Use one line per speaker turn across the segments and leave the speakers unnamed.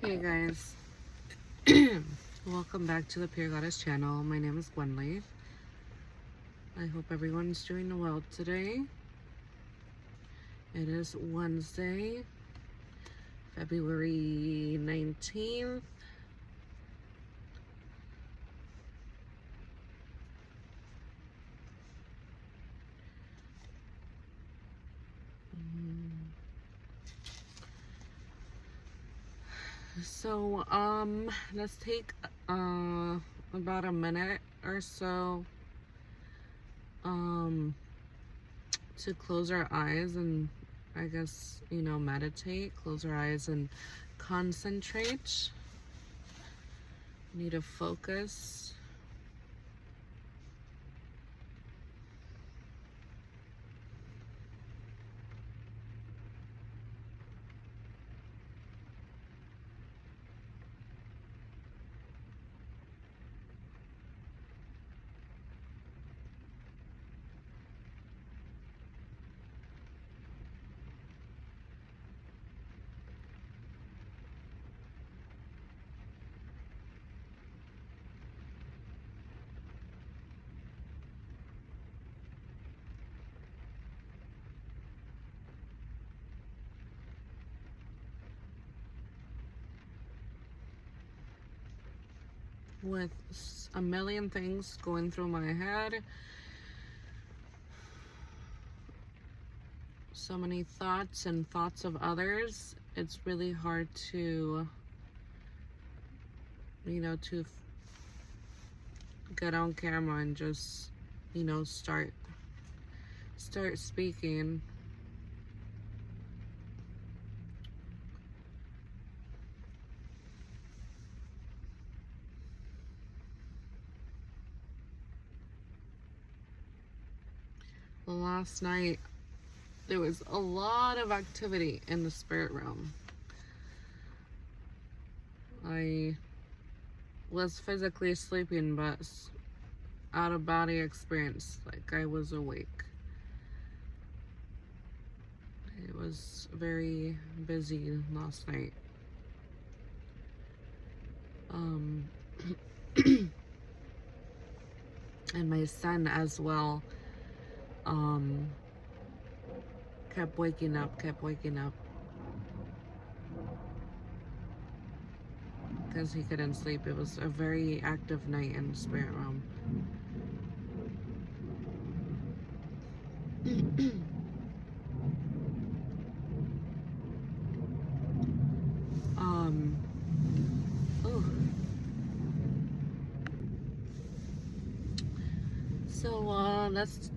Hey guys, welcome back to the Pure Goddess channel. My name is Gwenly. I hope everyone's doing well today. It is Wednesday, February 19th. So, let's take about a minute or so to close our eyes and I guess, meditate, close our eyes and concentrate. Need to focus. With a million things going through my head, so many thoughts and thoughts of others, it's really hard to to get on camera and just start speaking. Last night there was a lot of activity in the spirit realm. I was physically sleeping, but out of body experience, like I was awake. It was very busy last night. And my son as well kept waking up because he couldn't sleep. It was a very active night in the spirit realm. So let's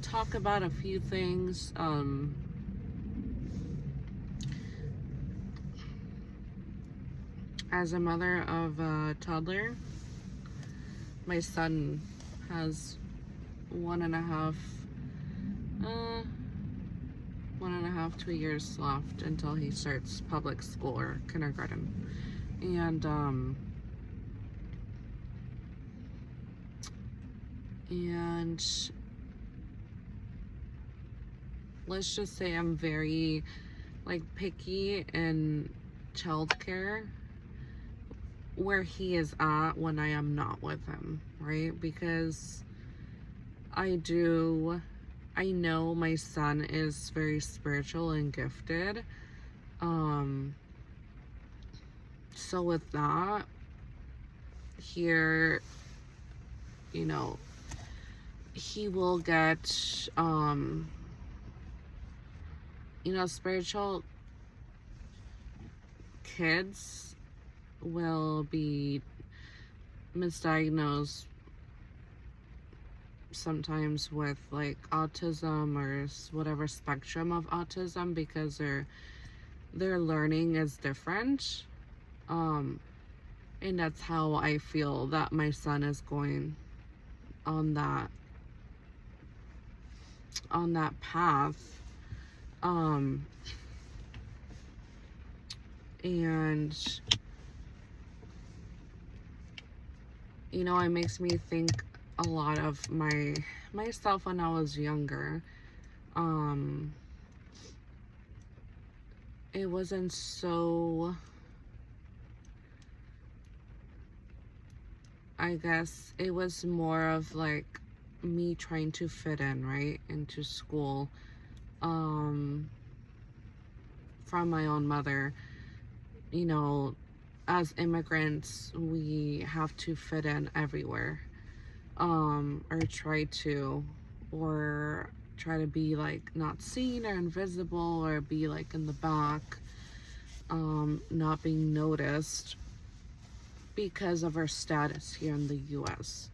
talk about a few things. As a mother of a toddler, my son has 2 years left until he starts public school or kindergarten. And let's just say I'm very picky in childcare where he is at when I am not with him, right? Because I know my son is very spiritual and gifted. So with that, here, he will get, spiritual kids will be misdiagnosed sometimes with autism or whatever spectrum of autism because their learning is different. And that's how I feel that my son is going on that path. And it makes me think a lot of myself when I was younger. It wasn't so I guess it was more of like me trying to fit in, right, into school, um, from my own mother. You know, as immigrants, we have to fit in everywhere, or try to be like not seen or invisible or be like in the back, not being noticed because of our status here in the US.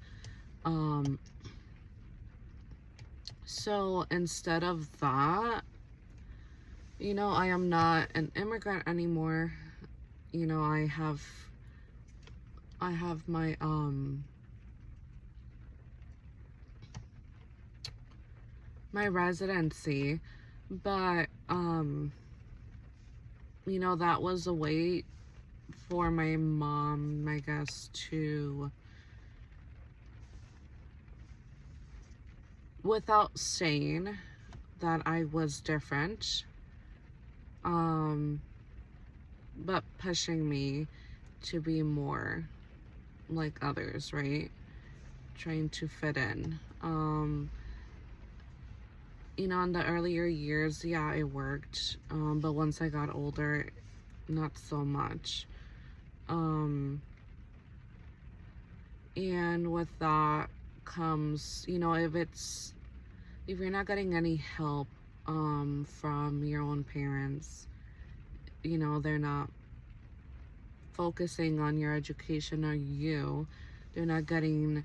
Um, so instead of that, I am not an immigrant anymore. I have my residency, but that was a way for my mom, I guess, to, without saying that I was different, but pushing me to be more like others, right? Trying to fit in. In the earlier years, yeah, it worked. But once I got older, not so much. And with that comes, if you're not getting any help from your own parents, they're not focusing on your education or you. They're not getting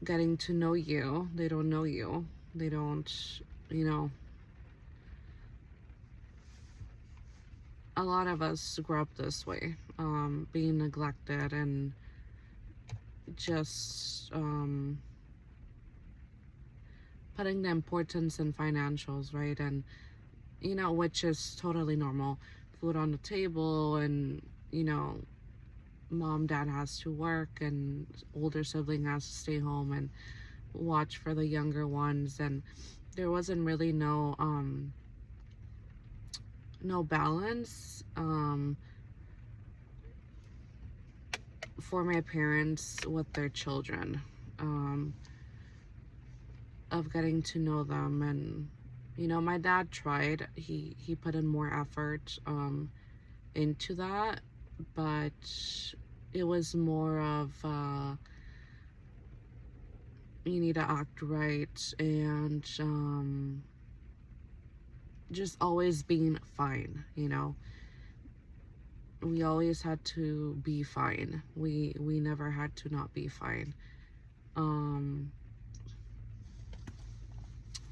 to know you. They don't know you. They don't, you know, a lot of us grew up this way, being neglected and just putting the importance in financials, right? And, which is totally normal. Food on the table, and, mom, dad has to work, and older sibling has to stay home and watch for the younger ones. And there wasn't really no balance for my parents with their children, of getting to know them. And my dad tried. He put in more effort into that, but it was more of you need to act right, and just always being fine. We always had to be fine. We never had to not be fine.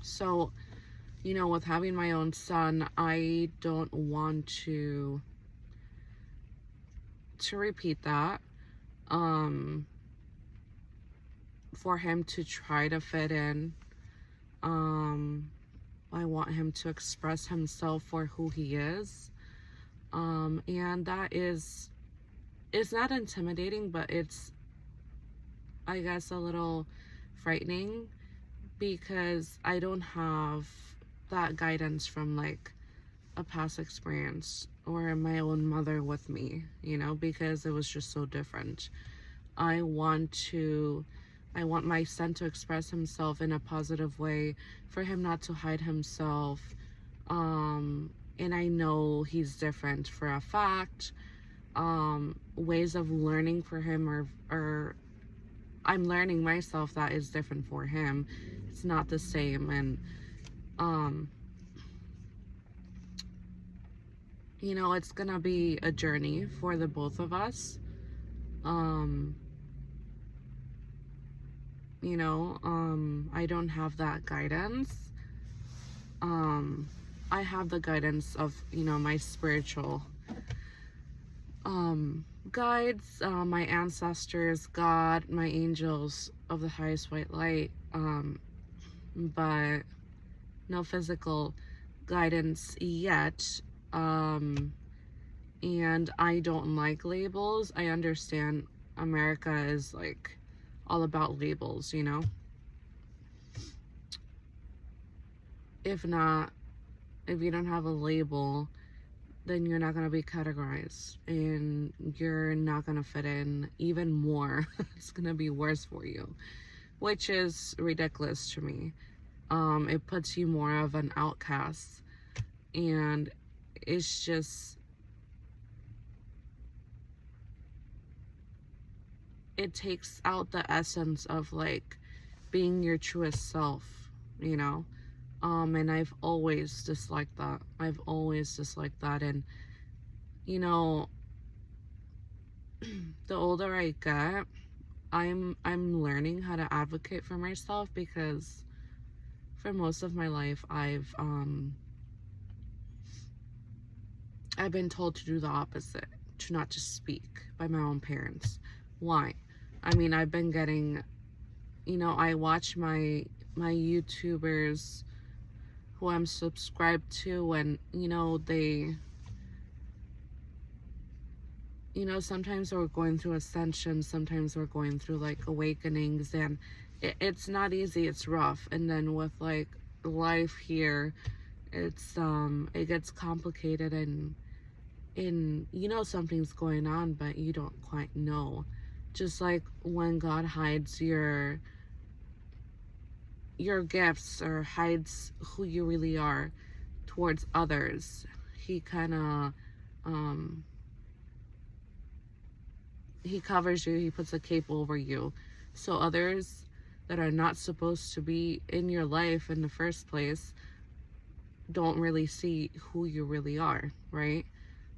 So, with having my own son, I don't want to repeat that. For him to try to fit in. I want him to express himself for who he is. And that it's not intimidating, but it's, I guess, a little frightening, because I don't have that guidance from like a past experience or my own mother with me, because it was just so different. I want my son to express himself in a positive way, for him not to hide himself. And I know he's different for a fact. Ways of learning for him are I'm learning myself that is different for him. It's not the same. And it's gonna be a journey for the both of us. I don't have that guidance. I have the guidance of, my spiritual guides, my ancestors, God, my angels of the highest white light, but no physical guidance yet. And I don't like labels. I understand America is like all about labels, If you don't have a label, then you're not going to be categorized and you're not going to fit in even more. It's going to be worse for you, which is ridiculous to me. It puts you more of an outcast, and it's just, it takes out the essence of like being your truest self, you know? And I've always disliked that. I've always disliked that. And, you know, the older I get, I'm learning how to advocate for myself, because for most of my life I've been told to do the opposite, to not just speak, by my own parents. Why? I mean, I've been getting, you know, I watch my YouTubers who I'm subscribed to, and you know, they, you know, sometimes we're going through ascension, sometimes we're going through like awakenings, and it's not easy, it's rough. And then with like life here, it's it gets complicated, and you know something's going on, but you don't quite know. Just like when God hides your gifts, or hides who you really are towards others, he kind of he covers you, he puts a cape over you, so others that are not supposed to be in your life in the first place don't really see who you really are, right?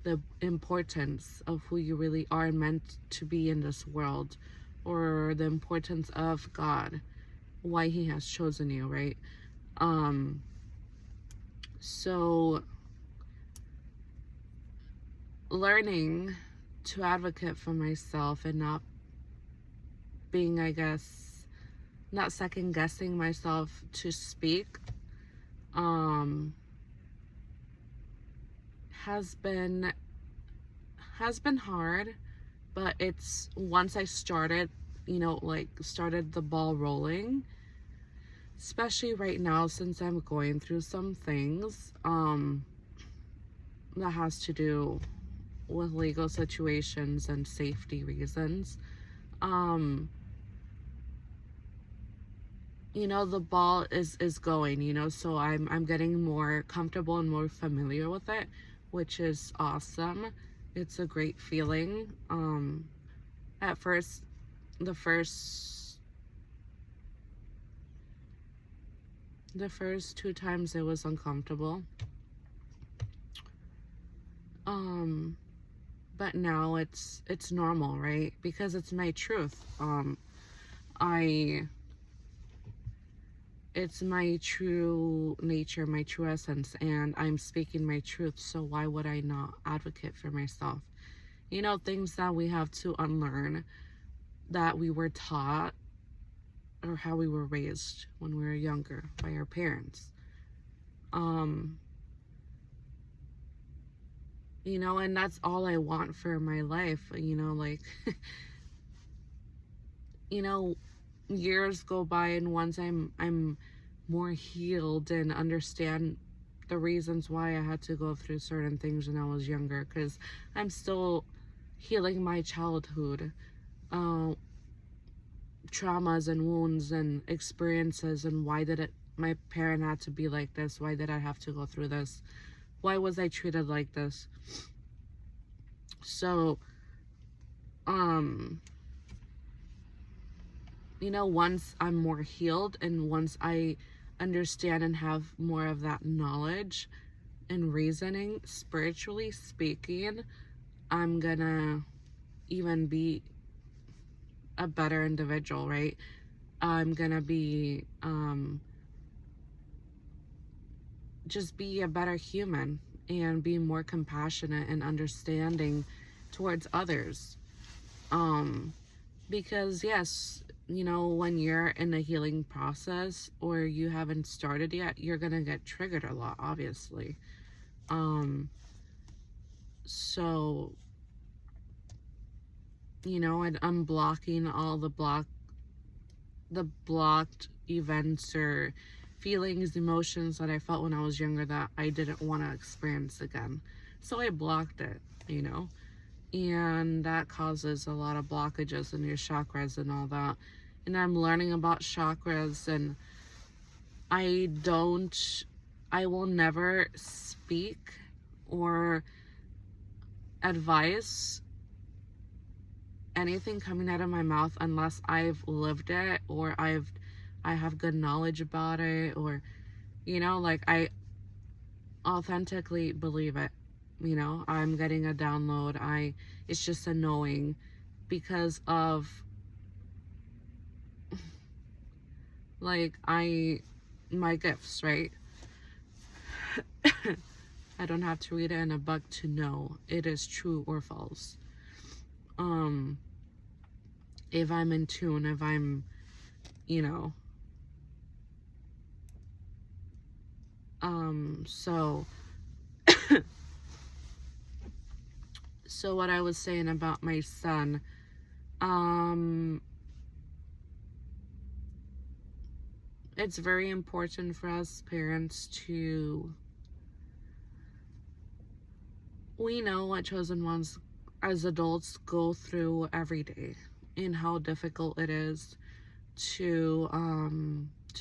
The importance of who you really are meant to be in this world, or the importance of God, why he has chosen you, right? So learning to advocate for myself, and not being, I guess, not second guessing myself to speak, has been hard. But it's, once I started, you know, like started the ball rolling, especially right now, since I'm going through some things that has to do with legal situations and safety reasons, you know, the ball is going, you know, so I'm getting more comfortable and more familiar with it, which is awesome. It's a great feeling. At first, the first 2 times it was uncomfortable. But now it's normal, right? Because it's my truth. It's my true nature, my true essence, and I'm speaking my truth, so why would I not advocate for myself? You know, things that we have to unlearn, that we were taught, or how we were raised when we were younger by our parents. You know, and that's all I want for my life, you know, like, you know, years go by, and once I'm more healed and understand the reasons why I had to go through certain things when I was younger, because I'm still healing my childhood traumas and wounds and experiences, and why did it, my parent had to be like this, why did I have to go through this, why was I treated like this? So you know, once I'm more healed, and once I understand and have more of that knowledge and reasoning, spiritually speaking, I'm gonna even be a better individual, right? I'm gonna be just be a better human, and be more compassionate and understanding towards others. Because yes, you know, when you're in the healing process, or you haven't started yet, you're gonna get triggered a lot, obviously. So, you know, and unblocking all the blocked events or feelings, emotions that I felt when I was younger, that I didn't want to experience again, So I blocked it, you know, and that causes a lot of blockages in your chakras and all that. And I'm learning about chakras, and I don't, I will never speak or advise anything coming out of my mouth unless I've lived it, or I have good knowledge about it, or, you know, like I authentically believe it. You know, I'm getting a download. It's just annoying because of, like, my gifts, right? I don't have to read it in a book to know it is true or false. If I'm in tune, if I'm, you know, so so what I was saying about my son, it's very important for us parents to, we know what chosen ones as adults go through every day, and how difficult it is to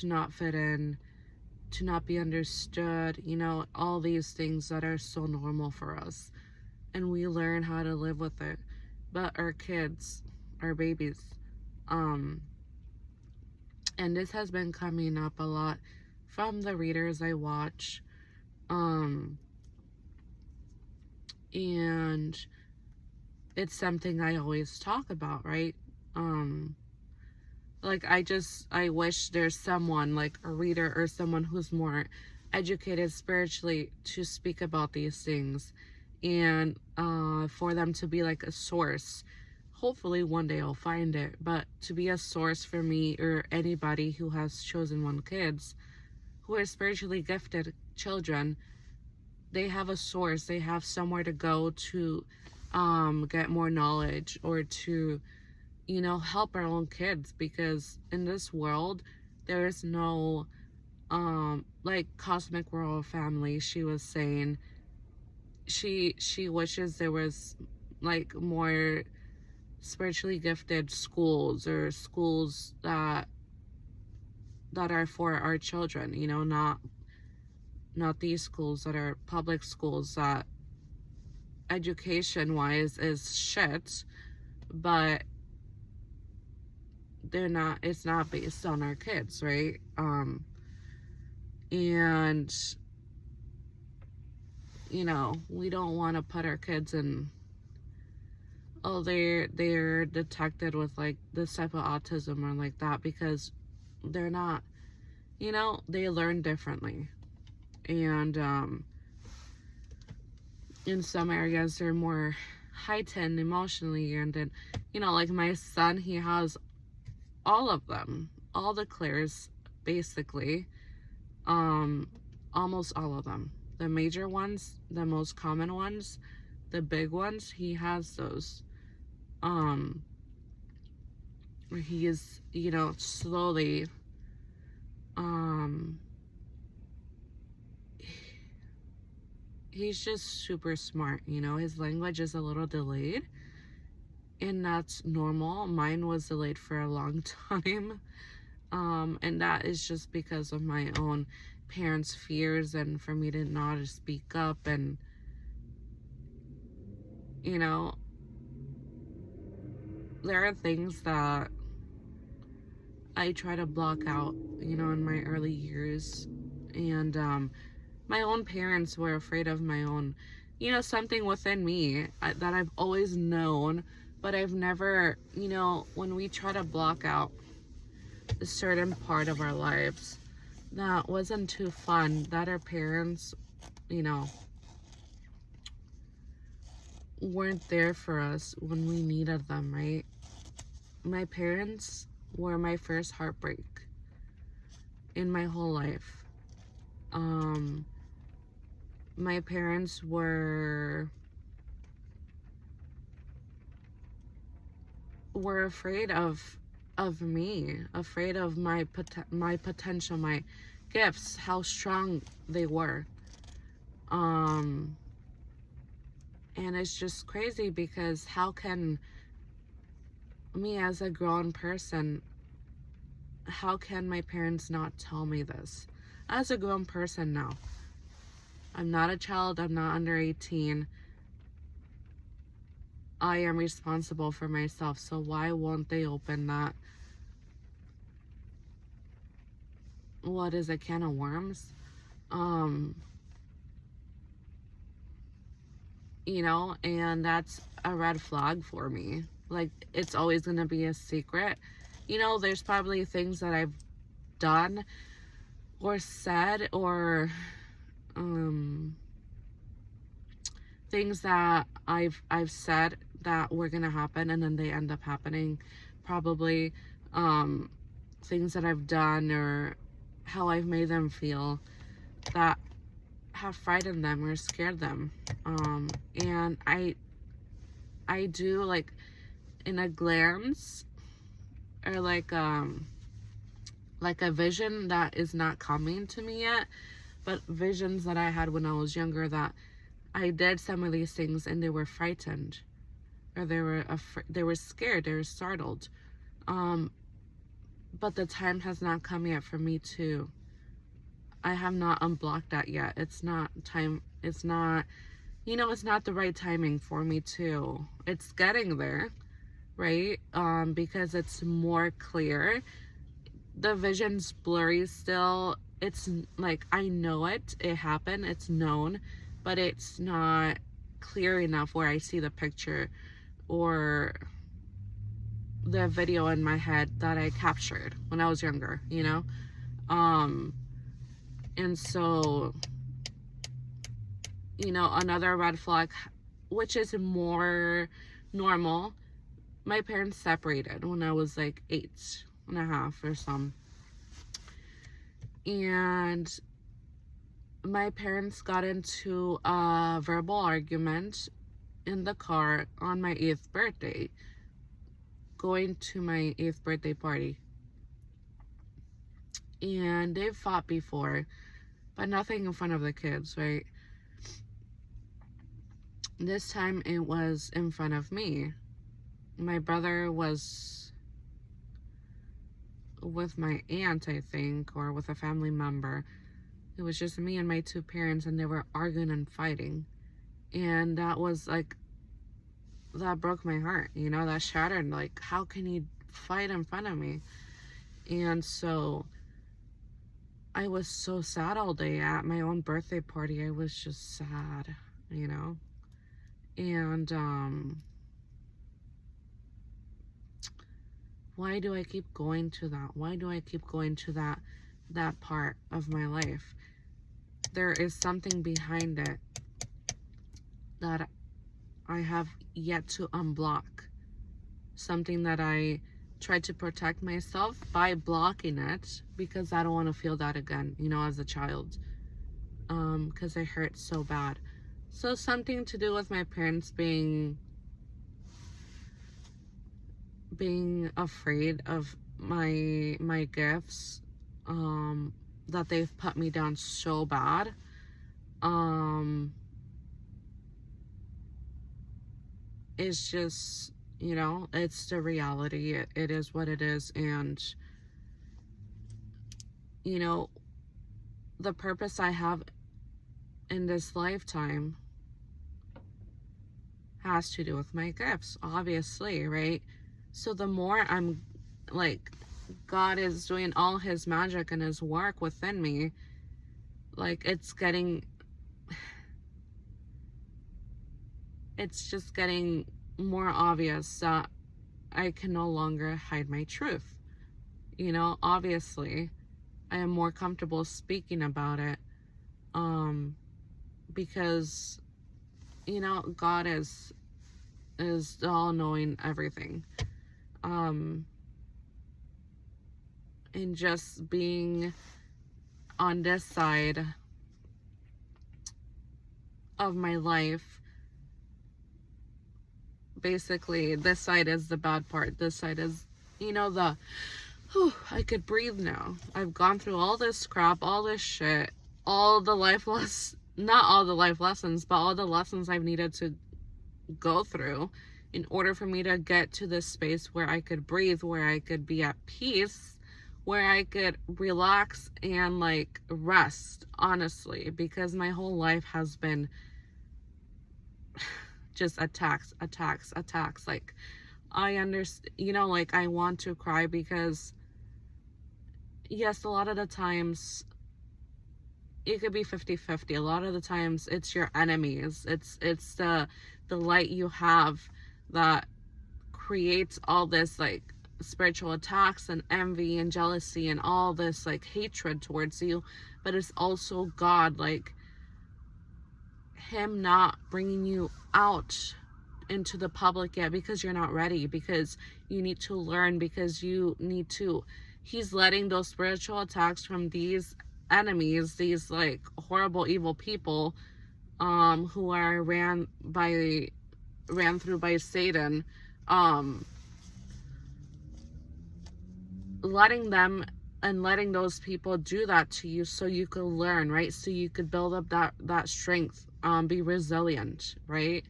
not fit in, to not be understood, you know, all these things that are so normal for us, and we learn how to live with it. But our kids, our babies, and this has been coming up a lot from the readers I watch, and it's something I always talk about, right? Like, I wish there's someone, like a reader or someone who's more educated spiritually, to speak about these things, and for them to be like a source. Hopefully one day I'll find it, but to be a source for me or anybody who has chosen one kids who are spiritually gifted children. They have a source, they have somewhere to go to get more knowledge, or to, you know, help our own kids, because in this world there is no like Cosmic World Family, she was saying she wishes there was like more spiritually gifted schools, or schools that are for our children, you know, not these schools that are public schools that education wise is shit, but they're not, it's not based on our kids, right? And you know, we don't want to put our kids in, oh, they're detected with like this type of autism or like that, because they're not, you know, they learn differently. And in some areas they're more heightened emotionally, and then, you know, like my son, he has all of them, all the clairs, basically, almost all of them, the major ones, the most common ones, the big ones, he has those. He is, you know, slowly, he's just super smart, you know, his language is a little delayed, and that's normal. Mine was delayed for a long time, and that is just because of my own parents' fears, and for me to not speak up, and, you know, there are things that I try to block out, you know, in my early years, and my own parents were afraid of my own, you know, something within me that I've always known, but I've never, you know, when we try to block out a certain part of our lives that wasn't too fun, that our parents, you know, weren't there for us when we needed them, right? My parents were my first heartbreak in my whole life. My parents were afraid of me, afraid of my potential, my gifts, how strong they were. And it's just crazy because how can me as a grown person, how can my parents not tell me this? As a grown person now, I'm not a child, I'm not under 18. I am responsible for myself, so why won't they open that, what is a can of worms? You know, and that's a red flag for me. Like, it's always going to be a secret. You know, there's probably things that I've done or said or things that I've said that were going to happen and then they end up happening. Probably things that I've done or how I've made them feel that have frightened them or scared them. And I do, like, in a glance, or like a vision that is not coming to me yet, but visions that I had when I was younger, that I did some of these things and they were frightened, or they were scared, they were startled. But the time has not come yet for me to, I have not unblocked that yet. It's not time. It's not, it's not the right timing for me to. It's getting there, right? Because it's more clear. The vision's blurry still. It's like, I know it happened, it's known, but it's not clear enough where I see the picture or the video in my head that I captured when I was younger, and so, another red flag, which is more normal. My parents separated when I was like 8.5 or some. And my parents got into a verbal argument in the car on my 8th birthday, going to my 8th birthday party. And they've fought before, but nothing in front of the kids, right? This time it was in front of me. My brother was with my aunt, I think, or with a family member. It was just me and my two parents, and they were arguing and fighting. And that was like, that broke my heart, that shattered. Like, how can he fight in front of me? And so I was so sad all day at my own birthday party. I was just sad, and why do I keep going to that? Why do I keep going to that part of my life? There is something behind it that I have yet to unblock. Something that I tried to protect myself by blocking it, because I don't want to feel that again, as a child, because it hurt so bad. So something to do with my parents being afraid of my gifts, that they've put me down so bad. It's just, it's the reality. It is what it is. And, the purpose I have in this lifetime has to do with my gifts, obviously, right? So the more I'm like, God is doing all his magic and his work within me, like, it's just getting more obvious that I can no longer hide my truth. Obviously I am more comfortable speaking about it, because God is all knowing everything, and just being on this side of my life. Basically, this side is the bad part. This side is, I could breathe now. I've gone through all this crap, all this shit, all the life lessons, not all the life lessons, but all the lessons I've needed to go through in order for me to get to this space where I could breathe, where I could be at peace, where I could relax and like rest, honestly, because my whole life has been just attacks, attacks, attacks. Like, I understand, you know, like, I want to cry because, yes, a lot of the times it could be 50-50. A lot of the times it's your enemies. It's the light you have that creates all this like spiritual attacks and envy and jealousy and all this like hatred towards you. But it's also God, like him not bringing you out into the public yet because you're not ready, because you need to learn, because you need to, he's letting those spiritual attacks from these enemies, these like horrible evil people who are ran through by Satan, letting them and letting those people do that to you so you could learn, right? So you could build up that strength, be resilient, right?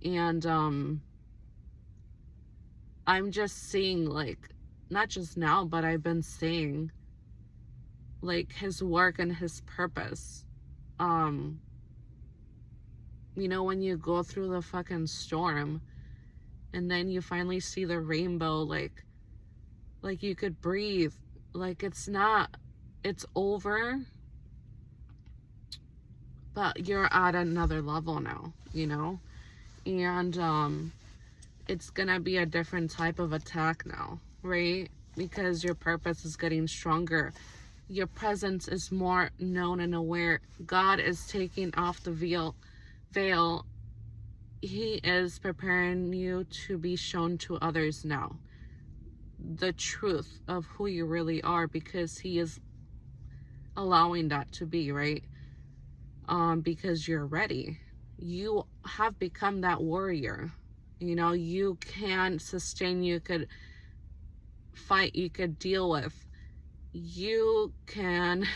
And I'm just seeing, like, not just now, but I've been seeing like his work and his purpose. You know, when you go through the fucking storm and then you finally see the rainbow, like you could breathe, like it's over, but you're at another level now, you know? And it's gonna be a different type of attack now, right? Because your purpose is getting stronger, your presence is more known and aware. God is taking off the veil. He is preparing you to be shown to others now the truth of who you really are, because he is allowing that to be, right? Because you're ready. You have become that warrior. You know, you can sustain, you could fight, you could deal with, you can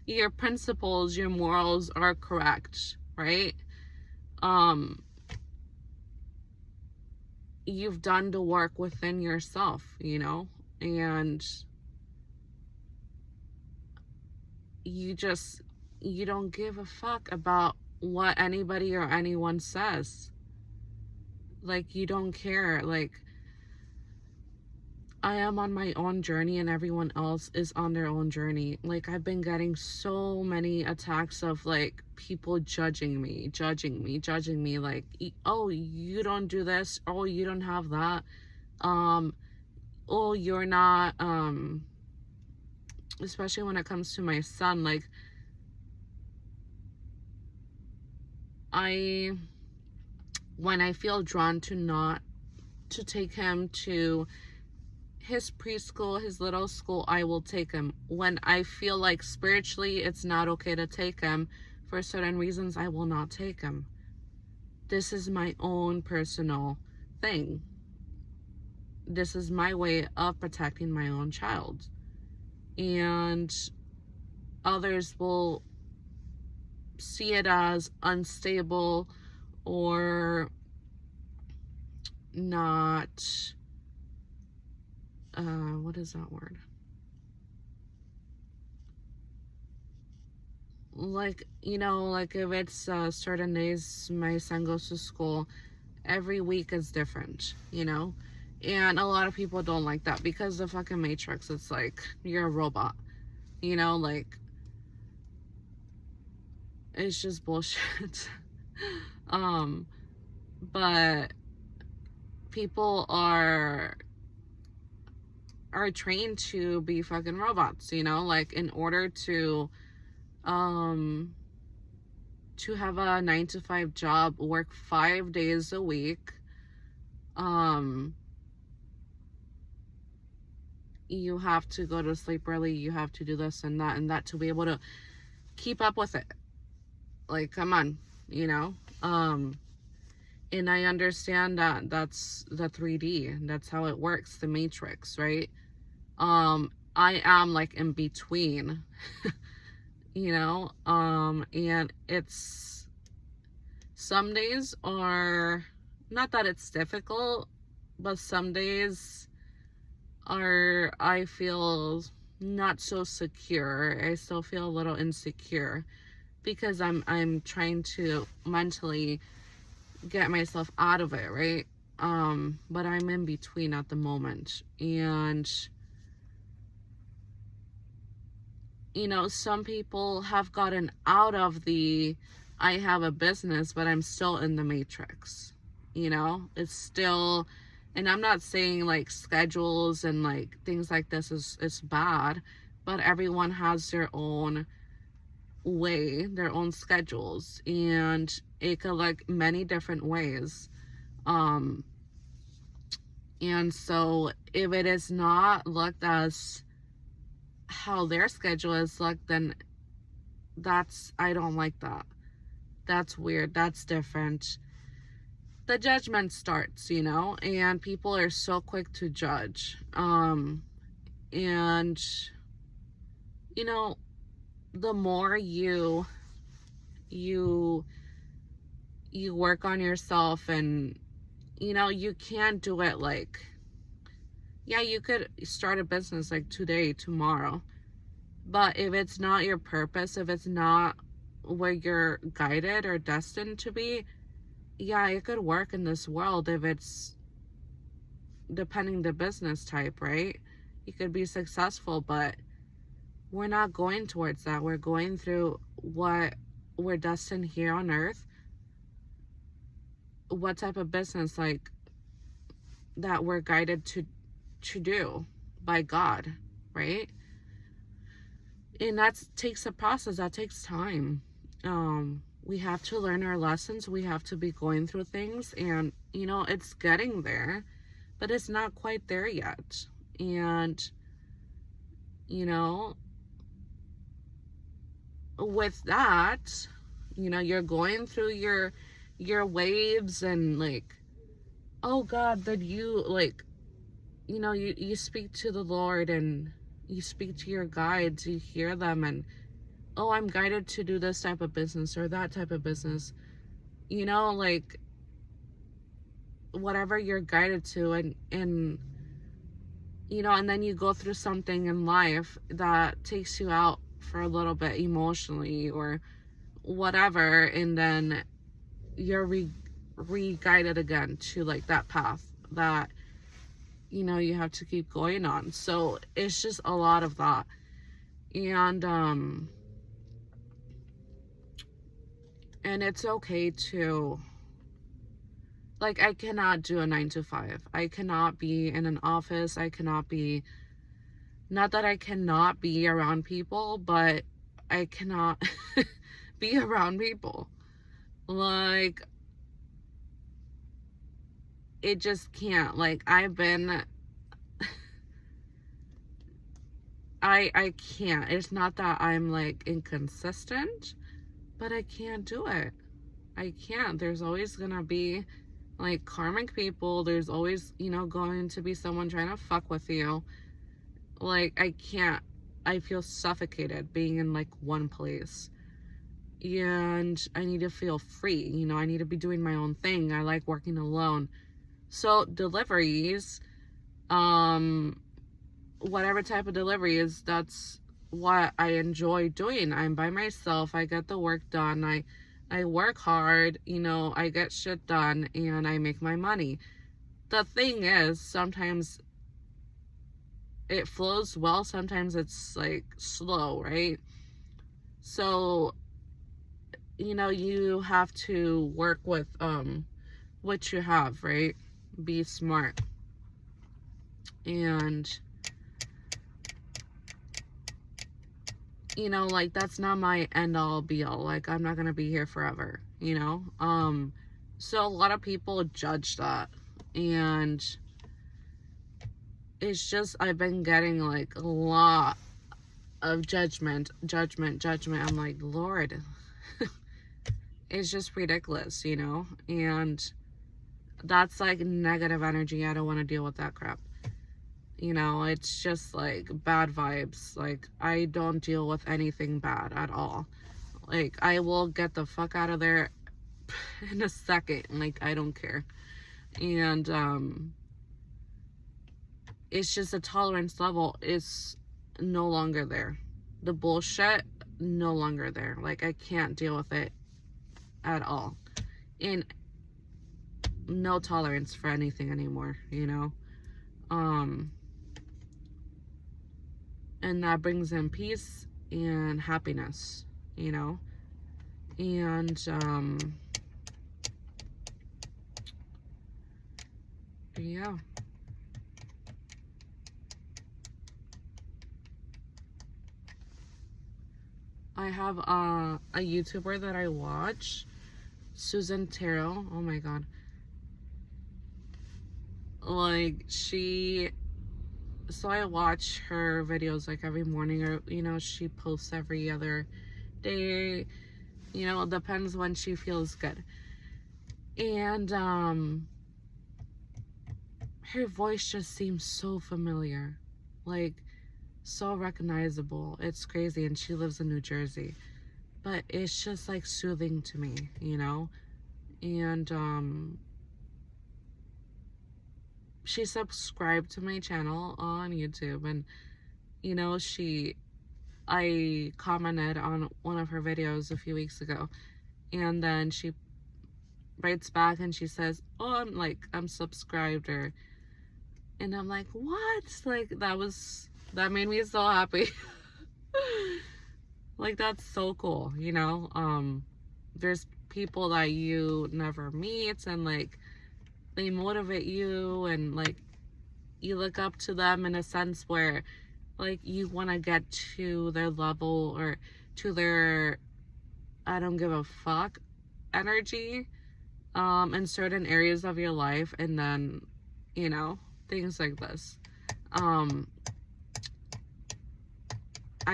your principles, your morals are correct, right? You've done the work within yourself, you know, and you don't give a fuck about what anybody or anyone says. Like, you don't care. Like, I am on my own journey and everyone else is on their own journey. Like, I've been getting so many attacks of like people judging me, like, oh, you don't do this, oh, you don't have that, oh, you're not, especially when it comes to my son. Like, when I feel drawn to take him to his preschool, his little school, I will take him. When I feel like spiritually it's not okay to take him for certain reasons, I will not take him. This is my own personal thing. This is my way of protecting my own child. And others will see it as unstable or not, what is that word? Like, you know, like if it's certain days my son goes to school, every week is different, you know? And a lot of people don't like that because the fucking Matrix, it's like, you're a robot, you know? Like, it's just bullshit. But people are trained to be fucking robots, you know? Like, in order to have a 9-to-5 job, work 5 days a week, you have to go to sleep early, you have to do this and that to be able to keep up with it. Like, come on, you know? And I understand that that's the 3D, that's how it works, the Matrix, right? I am like in between, you know? And it's, some days are not that it's difficult, but some days are, I feel not so secure. I still feel a little insecure because I'm trying to mentally get myself out of it, right? But I'm in between at the moment. And you know, some people have gotten out of the I have a business, but I'm still in the matrix. You know, it's still, and I'm not saying like schedules and like things like this is bad, but everyone has their own way, their own schedules, and it could look many different ways. Um, and so if it is not looked as how their schedule is looked, then I don't like that. That's weird. That's different. The judgment starts, you know, and people are so quick to judge. And you know, the more you work on yourself, and you know, you can't do it like, yeah, you could start a business like today, tomorrow, but if it's not your purpose, if it's not where you're guided or destined to be, yeah, it could work in this world if it's depending the business type, right? You could be successful, but we're not going towards that. We're going through what we're destined here on earth. What type of business like that we're guided to do by God, right? And that takes a process, that takes time. We have to learn our lessons. We have to be going through things, and you know, it's getting there, but it's not quite there yet. And you know, with that, you know, you're going through your waves, and like, oh God, that you like, you know, you speak to the Lord, and you speak to your guides, you hear them, and oh, I'm guided to do this type of business or that type of business, you know, like whatever you're guided to. And you know, and then you go through something in life that takes you out for a little bit emotionally or whatever, and then you're re-guided again to like that path that, you know, you have to keep going on. So it's just a lot of that. And it's okay to, like, I cannot do a 9 to 5. I cannot be in an office. I cannot be, not that I cannot be around people, but I cannot be around people. Like, it just can't. Like, I've been, I can't. It's not that I'm like inconsistent, but I can't do it. I can't. There's always gonna be like karmic people. There's always, you know, going to be someone trying to fuck with you. Like, I can't. I feel suffocated being in like one place. And I need to feel free. You know, I need to be doing my own thing. I like working alone. So deliveries, whatever type of deliveries, that's what I enjoy doing. I'm by myself. I get the work done. I work hard, you know, I get shit done, and I make my money. The thing is, sometimes it flows well, sometimes it's like slow, right? So, you know, you have to work with what you have, right? Be smart. And you know, like, that's not my end all be all. Like, I'm not gonna be here forever, you know? So a lot of people judge that, and it's just, I've been getting like a lot of judgment. I'm like, Lord, it's just ridiculous, you know? And that's like negative energy. I don't want to deal with that crap. You know, it's just like bad vibes. Like, I don't deal with anything bad at all. Like, I will get the fuck out of there in a second. Like, I don't care. And it's just the tolerance level is no longer there. The bullshit, no longer there. Like, I can't deal with it at all. And no tolerance for anything anymore, you know? And that brings in peace and happiness, you know? And, yeah. I have a YouTuber that I watch, Susan Terrell. Oh my god. Like, so I watch her videos like every morning, or, you know, she posts every other day. You know, it depends when she feels good. And, her voice just seems so familiar. Like, so recognizable. It's crazy. And she lives in New Jersey. But it's just like soothing to me, you know? And, she subscribed to my channel on YouTube, and, you know, I commented on one of her videos a few weeks ago, and then she writes back and she says, oh, I'm subscribed, and I'm like, what? Like, that made me so happy. Like, that's so cool, you know? There's people that you never meet, and, like, they motivate you, and, like, you look up to them in a sense where, like, you want to get to their level, or to their I don't give a fuck energy, in certain areas of your life. And then, you know, things like this. I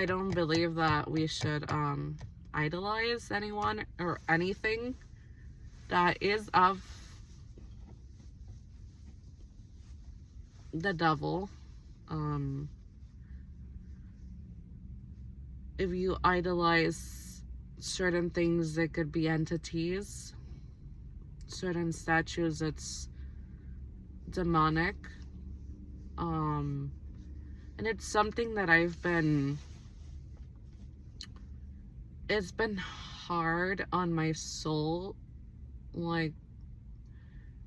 don't believe that we should idolize anyone or anything that is of the devil. If you idolize certain things, it could be entities. Certain statues, it's demonic. And it's something that it's been hard on my soul, like,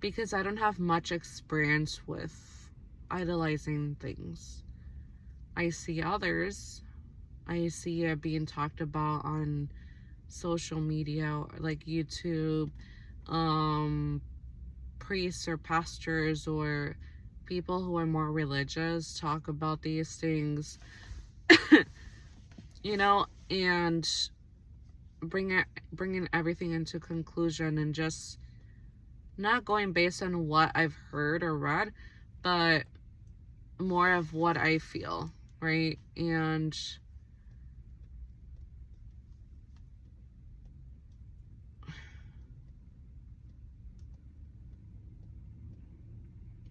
because I don't have much experience with idolizing things. I see others. I see it being talked about on social media, like YouTube, priests or pastors or people who are more religious talk about these things, you know, and bringing everything into conclusion, and just not going based on what I've heard or read, but more of what I feel, right? And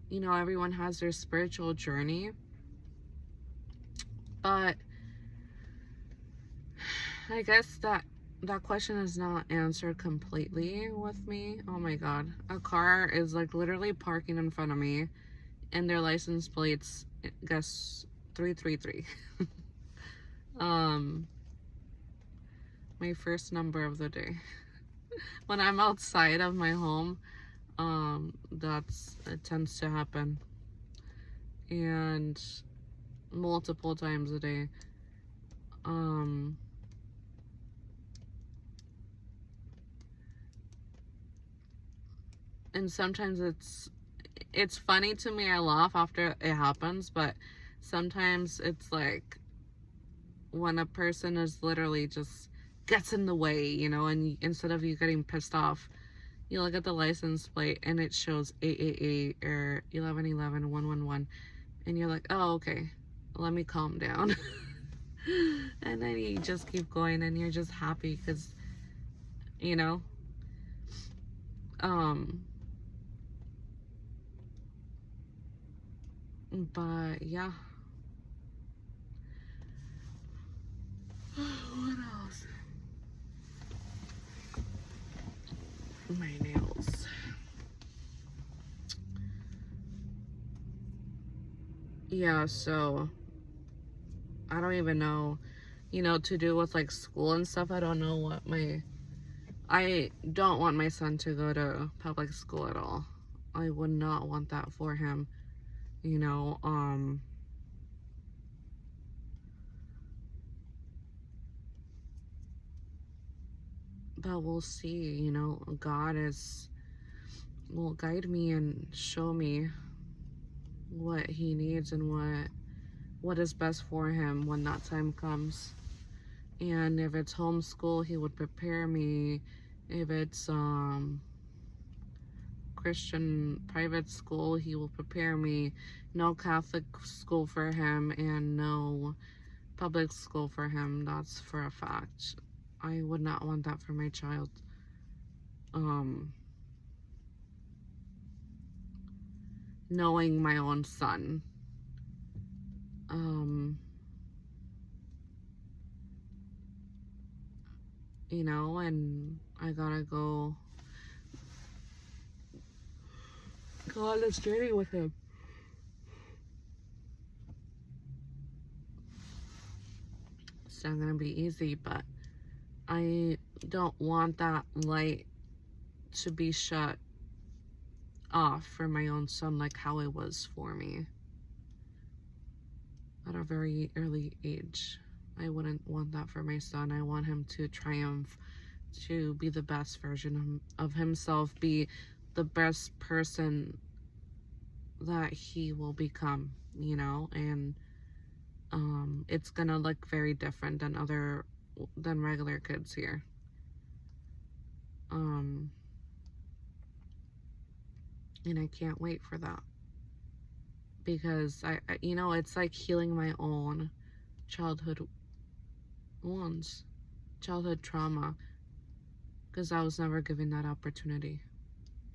you know, everyone has their spiritual journey, but I guess that question is not answered completely with me. Oh my god. A car is like literally parking in front of me, and their license plates, guess, 333. My first number of the day. When I'm outside of my home, it tends to happen. And multiple times a day. And sometimes it's funny to me. I laugh after it happens, but sometimes it's like when a person is literally just gets in the way, you know, and instead of you getting pissed off, you look at the license plate and it shows 888 or 1111 111, and you're like, oh, okay, let me calm down. And then you just keep going, and you're just happy because, you know, but yeah. What else? My nails. yeah, so I don't even know, to do with like school and stuff. I don't know what I don't want my son to go to public school at all. I would not want that for him, you know. But we'll see, God will guide me and show me what he needs and what is best for him when that time comes. And if it's homeschool, he would prepare me. If it's Christian private school, he will prepare me. No Catholic school for him and no public school for him. That's for a fact. I would not want that for my child. Knowing my own son. And I gotta go on this journey with him. It's not gonna be easy, but I don't want that light to be shut off for my own son like how it was for me at a very early age. I wouldn't want that for my son. I want him to triumph, to be the best version of himself, be the best person that he will become, and it's gonna look very different than regular kids here. And I can't wait for that, because I it's like healing my own childhood wounds, childhood trauma, because I was never given that opportunity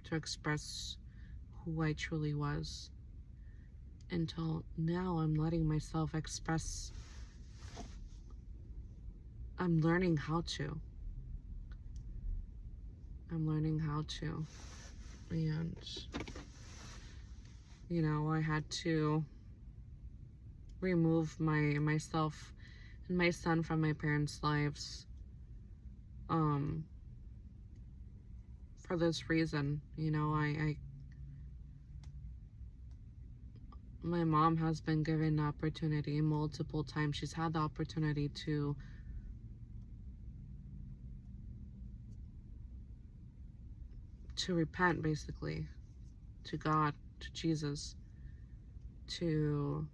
to express who I truly was. Until now, I'm letting myself express. I'm learning how to. And I had to remove myself and my son from my parents' lives for this reason. My mom has been given the opportunity multiple times. She's had the opportunity to repent, basically, to God, to Jesus, to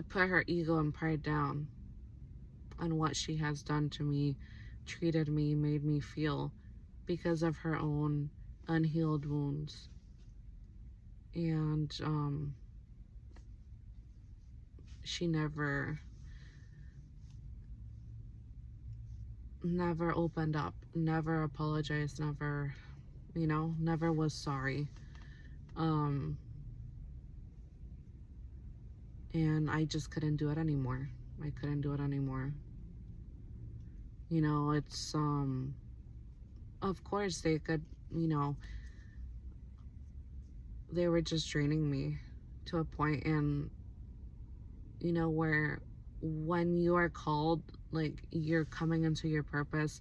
put her ego and pride down on what she has done to me, treated me, made me feel, because of her own unhealed wounds. And she never opened up, never apologized, never was sorry. And I just couldn't do it anymore. It's of course they could, they were just draining me to a point, and where when you are called, like you're coming into your purpose,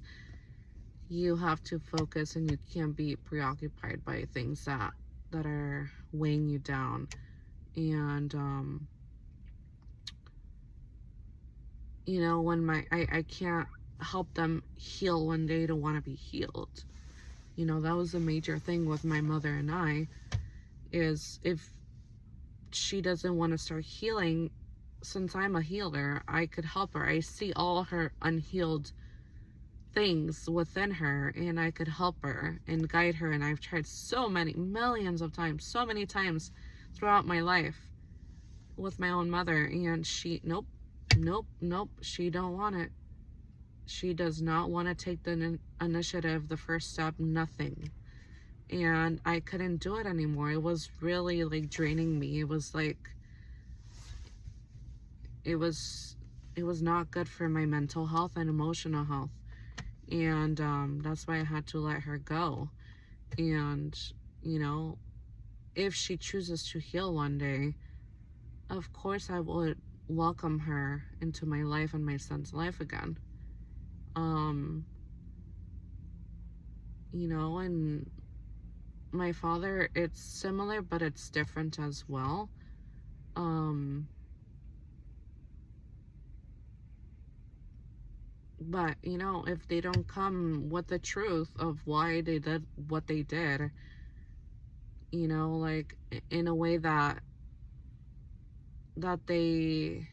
you have to focus and you can't be preoccupied by things that are weighing you down. And when I can't help them heal when they don't want to be healed. That was a major thing with my mother and I, is if she doesn't want to start healing, since I'm a healer, I could help her. I see all her unhealed things within her, and I could help her and guide her. And I've tried millions of times, so many times throughout my life with my own mother, and she, nope, she don't want it. She does not want to take the initiative, the first step, nothing. And I couldn't do it anymore. It was really like draining me. It was like, it was not good for my mental health and emotional health. And that's why I had to let her go. And if she chooses to heal one day, of course I would welcome her into my life and my son's life again. You know, and my father, it's similar, but it's different as well. But, you know, if they don't come with the truth of why they did what they did, you know, like in a way that they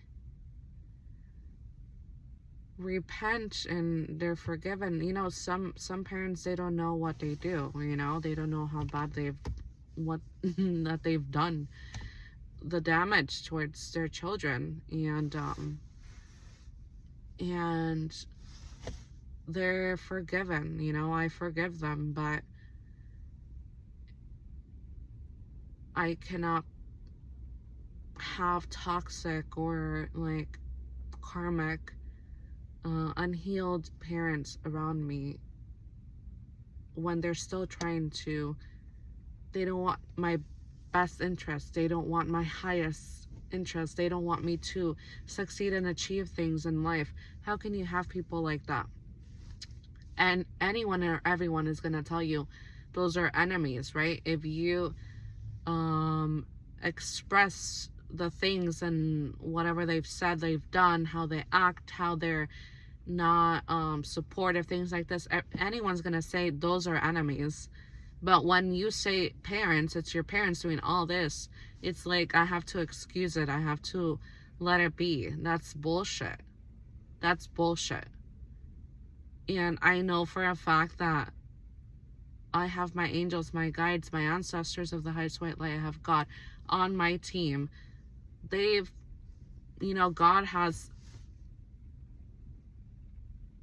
repent and they're forgiven. You know, some parents, they don't know what they do, you know, they don't know how bad what that they've done, the damage towards their children, and they're forgiven, you know, I forgive them, but I cannot have toxic or like karmic unhealed parents around me when they're still trying to, they don't want my best interest, they don't want my highest interest, they don't want me to succeed and achieve things in life. How can you have people like that? And anyone or everyone is going to tell you those are enemies, right? If you express the things and whatever they've said, they've done, how they act, how they're not supportive, things like this, anyone's gonna say those are enemies. But when you say parents, it's your parents doing all this, it's like I have to excuse it, I have to let it be. That's bullshit. That's bullshit. And I know for a fact that I have my angels, my guides, my ancestors of the highest white light. I have God on my team. They've, you know, God has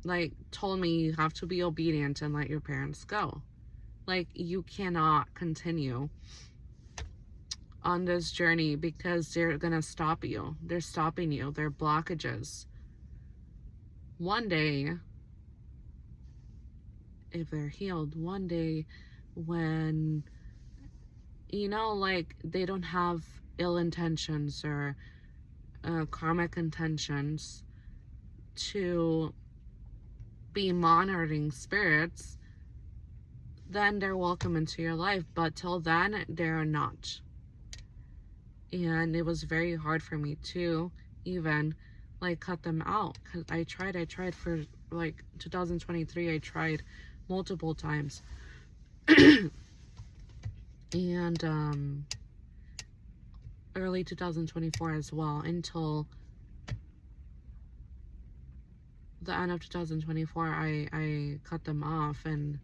like told me you have to be obedient and let your parents go. Like, you cannot continue on this journey because they're gonna stop you. They're stopping you. They're blockages. One day, if they're healed, one day when, you know, like they don't have ill intentions or karmic intentions to be monitoring spirits, then they're welcome into your life. But till then, they're not. And it was very hard for me to even like cut them out, because I tried for like 2023, I tried multiple times. And early 2024 as well, until the end of 2024, I cut them off, and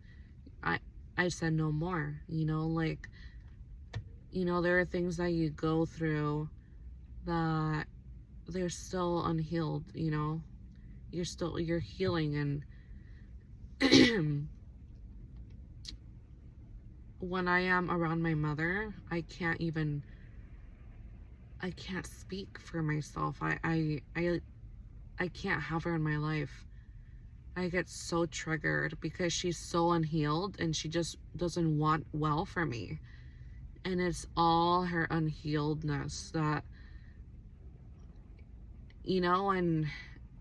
I said no more. You know, like, you know, there are things that you go through that they're still unhealed, you know, you're healing. And when I am around my mother, I can't speak for myself. I can't have her in my life. I get so triggered because she's so unhealed and she just doesn't want well for me. And it's all her unhealedness that, you know, and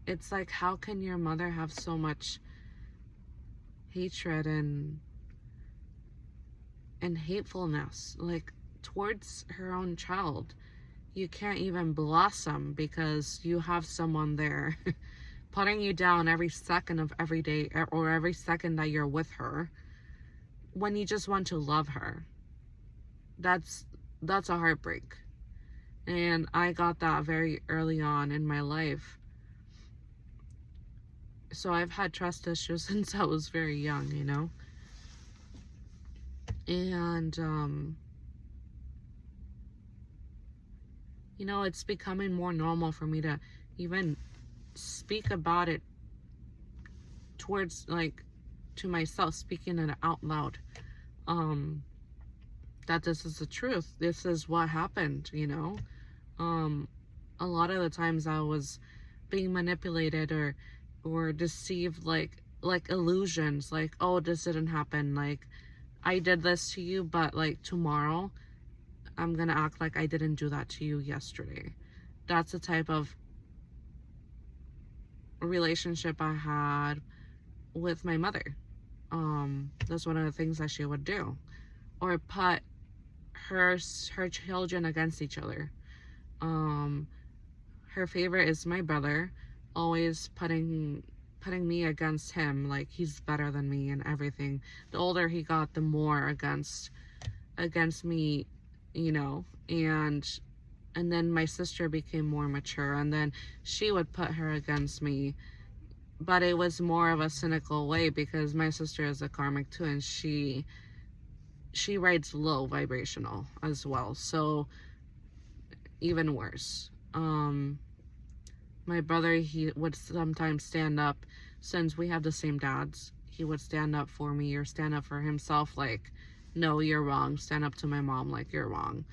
it's like, how can your mother have so much hatred and hatefulness, like, towards her own child? You can't even blossom because you have someone there putting you down every second of every day, or every second that you're with her, when you just want to love her. That's a heartbreak. And I got that very early on in my life. So I've had trust issues since I was very young, you know. And you know, it's becoming more normal for me to even speak about it towards, like, to myself, speaking it out loud, that this is the truth, this is what happened, you know. A lot of the times I was being manipulated or deceived, like illusions, like, oh, this didn't happen, like, I did this to you, but like tomorrow I'm gonna act like I didn't do that to you yesterday. That's the type of relationship I had with my mother. That's one of the things that she would do, or put her children against each other. Her favorite is my brother, always putting me against him, like he's better than me and everything. The older he got, the more against me, you know. And then my sister became more mature, and then she would put her against me, but it was more of a cynical way, because my sister is a karmic too, and she rides low vibrational as well, so even worse. My brother, he would sometimes stand up, since we have the same dads, he would stand up for me or stand up for himself, like, no, you're wrong. Stand up to my mom, like, you're wrong.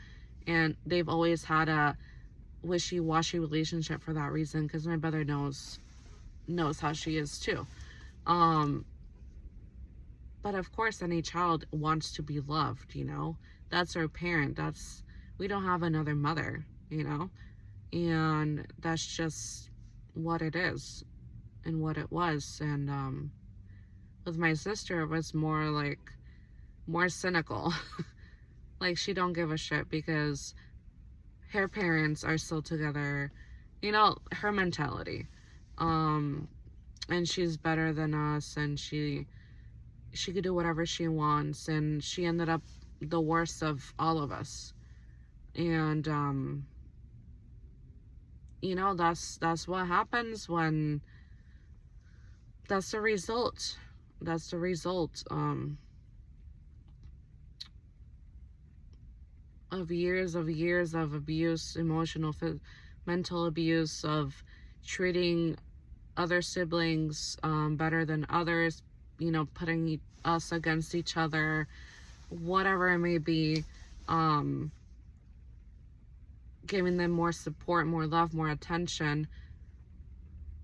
And they've always had a wishy-washy relationship for that reason, because my brother knows how she is too. But of course, any child wants to be loved, you know. That's our parent. We don't have another mother, you know. And that's just what it is and what it was. And with my sister, it was more cynical. Like, she don't give a shit because her parents are still together, you know, her mentality. And she's better than us, and she could do whatever she wants, and she ended up the worst of all of us. And you know, that's what happens when that's the result of years of abuse, emotional, mental abuse, of treating other siblings better than others, you know, putting us against each other, whatever it may be, giving them more support, more love, more attention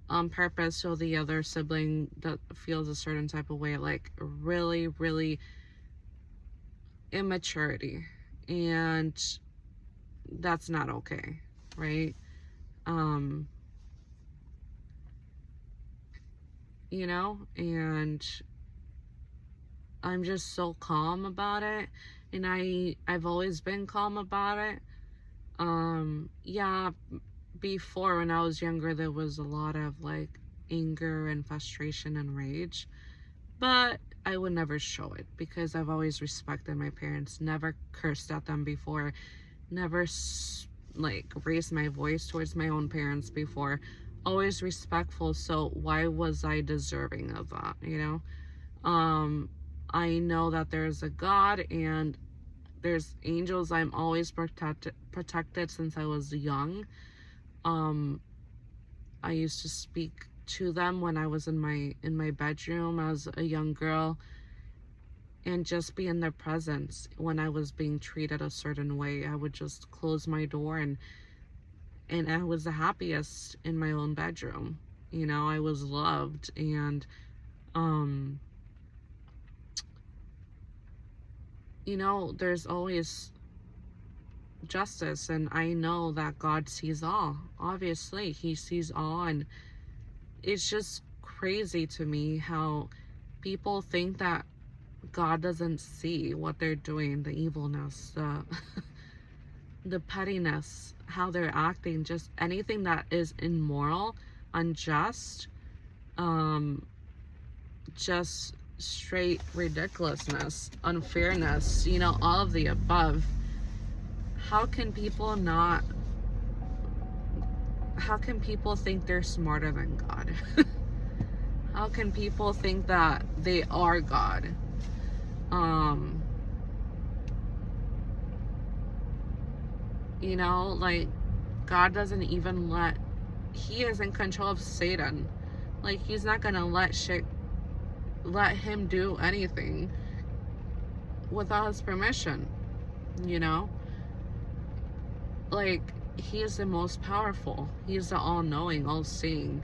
on purpose, so the other sibling that feels a certain type of way. Like, really, really immaturity. And that's not okay, right? You know, and I'm just so calm about it, and I've always been calm about it. Yeah, before, when I was younger, there was a lot of like anger and frustration and rage, but I would never show it, because I've always respected my parents, never cursed at them before, never like raised my voice towards my own parents before, always respectful. So why was I deserving of that, you know? I know that there's a God and there's angels. I'm always protected since I was young. I used to speak to them when I was in my bedroom as a young girl, and just be in their presence. When I was being treated a certain way, I would just close my door, and I was the happiest in my own bedroom. You know, I was loved, and you know, there's always justice, and I know that God sees all. Obviously, he sees all, and it's just crazy to me how people think that God doesn't see what they're doing, the evilness, the pettiness, how they're acting, just anything that is immoral, unjust, just straight ridiculousness, unfairness, you know, all of the above. How can people think they're smarter than God? How can people think that they are God? You know, like, God doesn't even he is in control of Satan. Like, he's not gonna let him do anything without his permission, you know? Like, he is the most powerful. He's the all-knowing, all-seeing.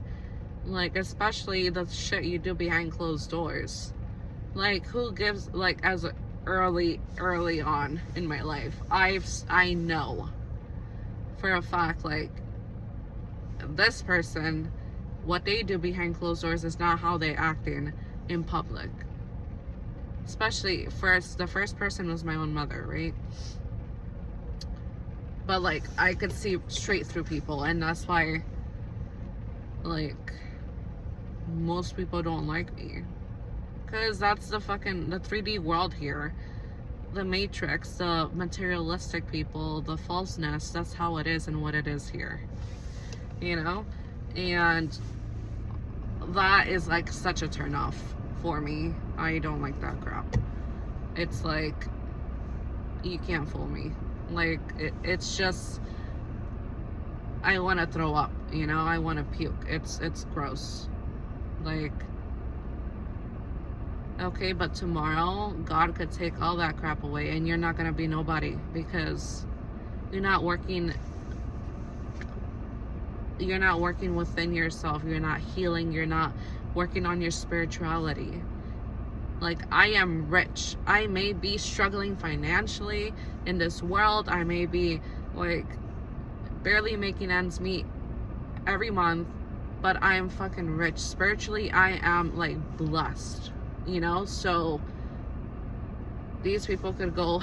Like, especially the shit you do behind closed doors. Like, who gives, like, as early on in my life. I know for a fact, like, this person, what they do behind closed doors is not how they acting in public. Especially the first person was my own mother, right? But like, I could see straight through people, and that's why, like, most people don't like me, because that's the 3D world here, the matrix, the materialistic people, the falseness. That's how it is and what it is here, you know. And that is like such a turn off for me. I don't like that crap. It's like, you can't fool me. Like, it's just, I want to throw up, you know. I want to puke. It's gross. Like, okay, but tomorrow God could take all that crap away and you're not gonna be nobody, because you're not working within yourself. You're not healing. You're not working on your spirituality. Like, I am rich. I may be struggling financially in this world. I may be like barely making ends meet every month, but I am fucking rich. Spiritually, I am like blessed, you know? So these people could go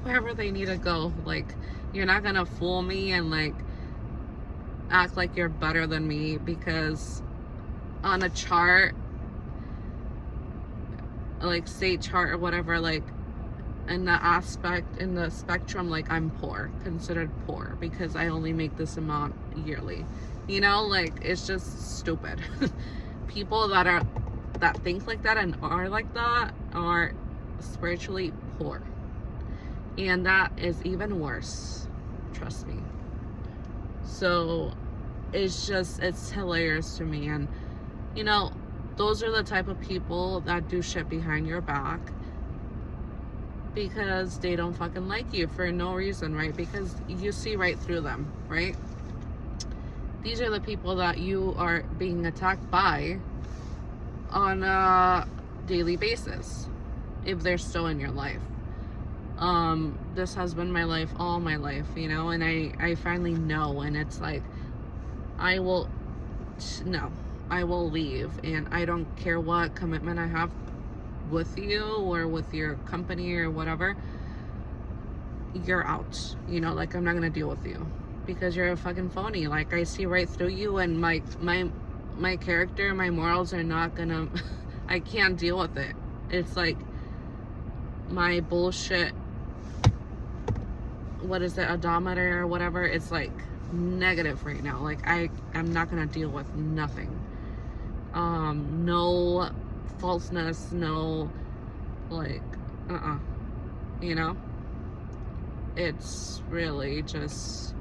wherever they need to go. Like, you're not gonna fool me and like act like you're better than me, because on a chart, like state chart or whatever, like in the spectrum, like I'm considered poor because I only make this amount yearly, you know. Like, it's just stupid. People that think like that and are like that are spiritually poor, and that is even worse, trust me. So it's hilarious to me. And you know, those are the type of people that do shit behind your back because they don't fucking like you for no reason, right? Because you see right through them, right? These are the people that you are being attacked by on a daily basis, if they're still in your life. This has been my life, all my life, you know, and I finally know, and it's like, I will leave, and I don't care what commitment I have with you or with your company or whatever. You're out, you know. Like, I'm not gonna deal with you because you're a fucking phony. Like, I see right through you, and my character, my morals are not gonna I can't deal with it. It's like my bullshit, what is it, odometer or whatever, it's like negative right now. Like, I'm not gonna deal with nothing. No falseness, no, like, you know. It's really just,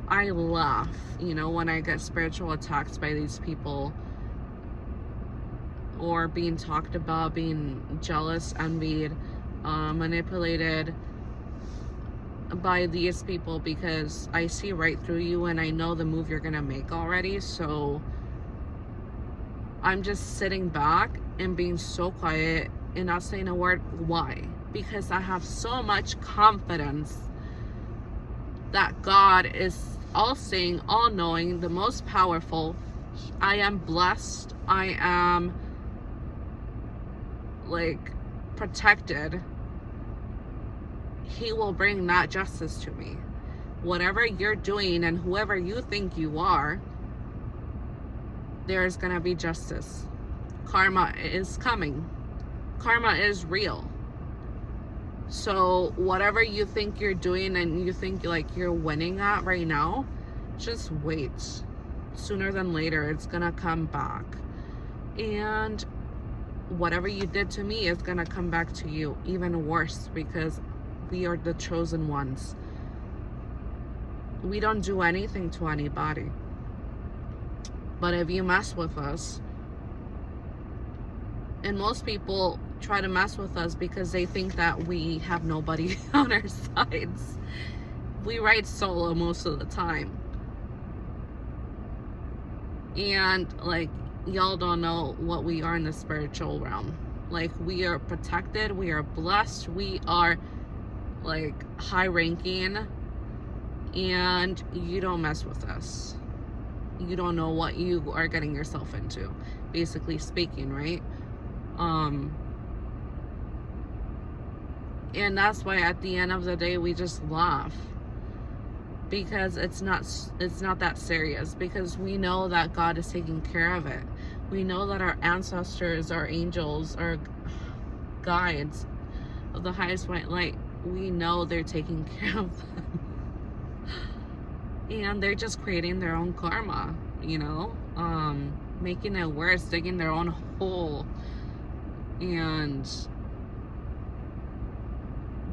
I laugh, you know, when I get spiritual attacks by these people, or being talked about, being jealous, envied, manipulated by these people, because I see right through you and I know the move you're gonna make already. So I'm just sitting back and being so quiet and not saying a word. Why? Because I have so much confidence that God is all-seeing, all-knowing, the most powerful. I am blessed. I am like protected. He will bring that justice to me. Whatever you're doing and whoever you think you are, there's gonna be justice. Karma is coming. Karma is real. So whatever you think you're doing and you think like you're winning at right now, just wait. Sooner than later, it's gonna come back. And whatever you did to me is gonna come back to you, even worse, because we are the chosen ones. We don't do anything to anybody. But if you mess with us, and most people try to mess with us because they think that we have nobody on our sides. We ride solo most of the time. And like, y'all don't know what we are in the spiritual realm. Like, we are protected, we are blessed, we are like high ranking, and you don't mess with us. You don't know what you are getting yourself into, basically speaking, right? And that's why at the end of the day we just laugh, because it's not that serious, because we know that God is taking care of it. We know that our ancestors, our angels, our guides of the highest white light, we know they're taking care of them. And they're just creating their own karma, you know, making it worse, digging their own hole. And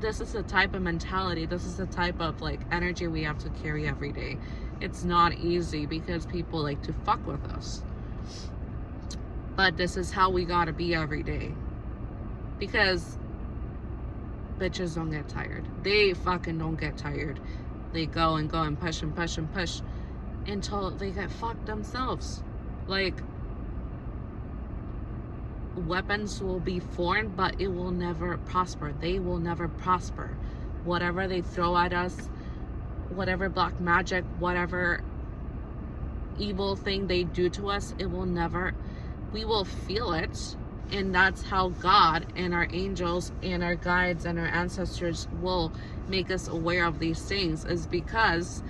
this is the type of mentality, this is the type of like energy we have to carry every day. It's not easy because people like to fuck with us, but this is how we gotta be every day, because bitches don't get tired. They fucking don't get tired. They go and push and push and push until they get fucked themselves. Like, weapons will be formed, but it will never prosper. They will never prosper. Whatever they throw at us, whatever black magic, whatever evil thing they do to us, it will never, we will feel it. And that's how God and our angels and our guides and our ancestors will make us aware of these things, is because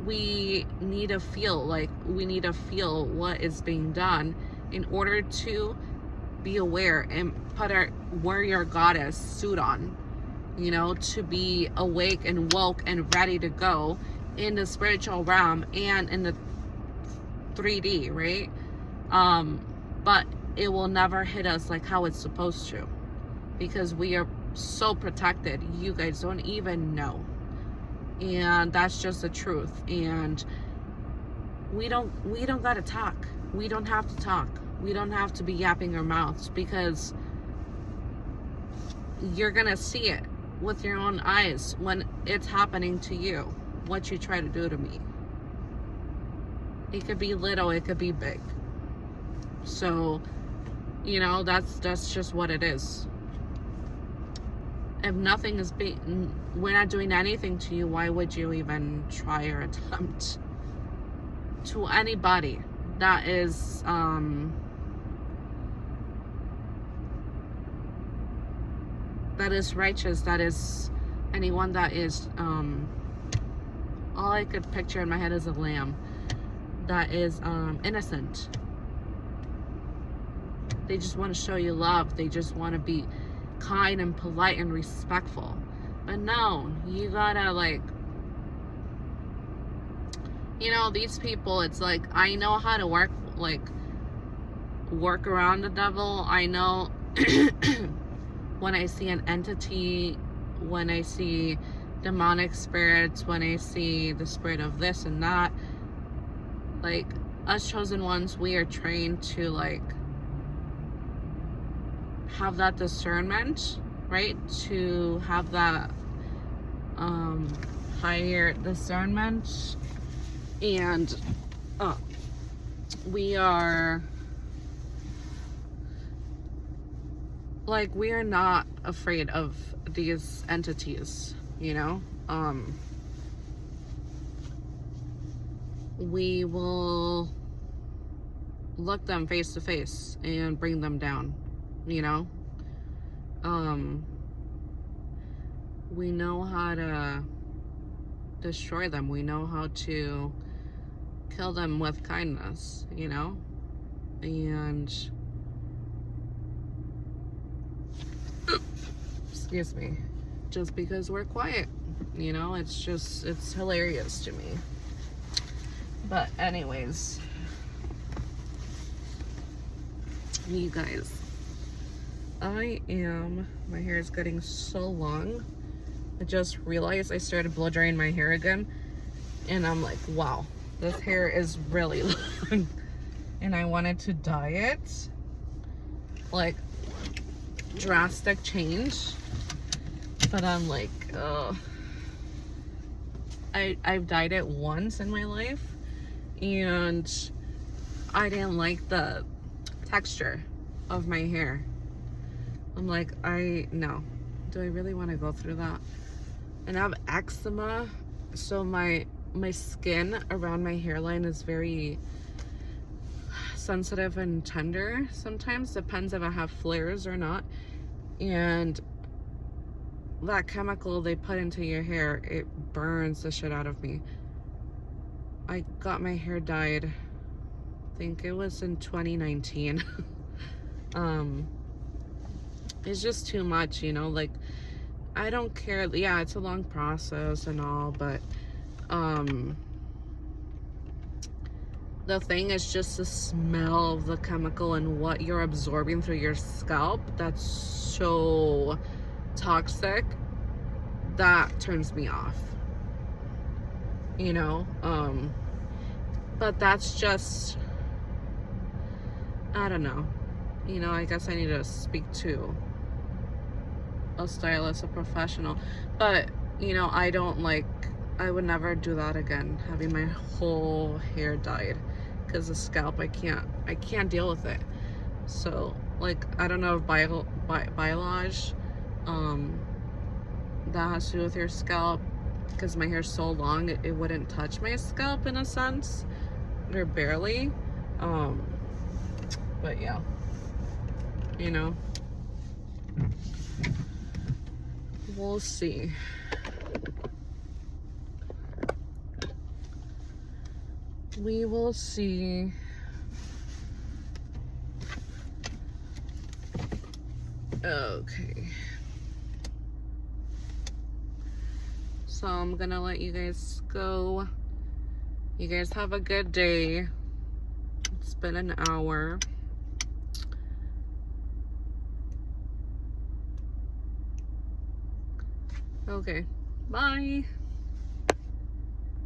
we need to feel, like, we need to feel what is being done in order to be aware and put our warrior goddess suit on, you know, to be awake and woke and ready to go in the spiritual realm and in the 3D, right? But it will never hit us like how it's supposed to, because we are so protected. You guys don't even know. And that's just the truth. And we don't gotta talk. We don't have to talk. We don't have to be yapping our mouths, because you're gonna see it with your own eyes when it's happening to you, what you try to do to me. It could be little, it could be big. So, you know, that's just what it is. If nothing is being, we're not doing anything to you, why would you even try or attempt? To anybody that is righteous, that is anyone that is all I could picture in my head is a lamb that is innocent. They just want to show you love. They just want to be kind and polite and respectful. But no, you gotta, like, you know, these people, it's like, I know how to work around the devil. I know when I see an entity, when I see demonic spirits, when I see the spirit of this and that, like, us chosen ones, we are trained to, like, have that discernment, right? To have that higher discernment. And we are, like, we are not afraid of these entities, you know? We will look them face to face and bring them down, you know? We know how to destroy them. We know how to kill them with kindness, you know? And excuse me, just because we're quiet, you know, it's hilarious to me. But anyways, you guys, my hair is getting so long. I just realized I started blow drying my hair again, and I'm like, wow, this hair is really long. And I wanted to dye it, like, drastic change, but I'm like, oh, I've dyed it once in my life, and I didn't like the texture of my hair. I'm like, no. Do I really want to go through that? And I have eczema, so my skin around my hairline is very sensitive and tender sometimes. Depends if I have flares or not. And that chemical they put into your hair, it burns the shit out of me. I got my hair dyed, I think it was in 2019. It's just too much, you know, like, I don't care. Yeah, it's a long process and all, but the thing is just the smell of the chemical and what you're absorbing through your scalp. That's so toxic. That turns me off, you know. But that's just, I don't know, you know. I guess I need to speak to a stylist, a professional. But you know, I would never do that again, having my whole hair dyed, because the scalp, I can't deal with it. So like, I don't know if biolage that has to do with your scalp, because my hair's so long, it wouldn't touch my scalp in a sense, or barely. But yeah, you know, we'll see. We will see. Okay. So I'm gonna let you guys go. You guys have a good day. It's been an hour. Okay. Bye.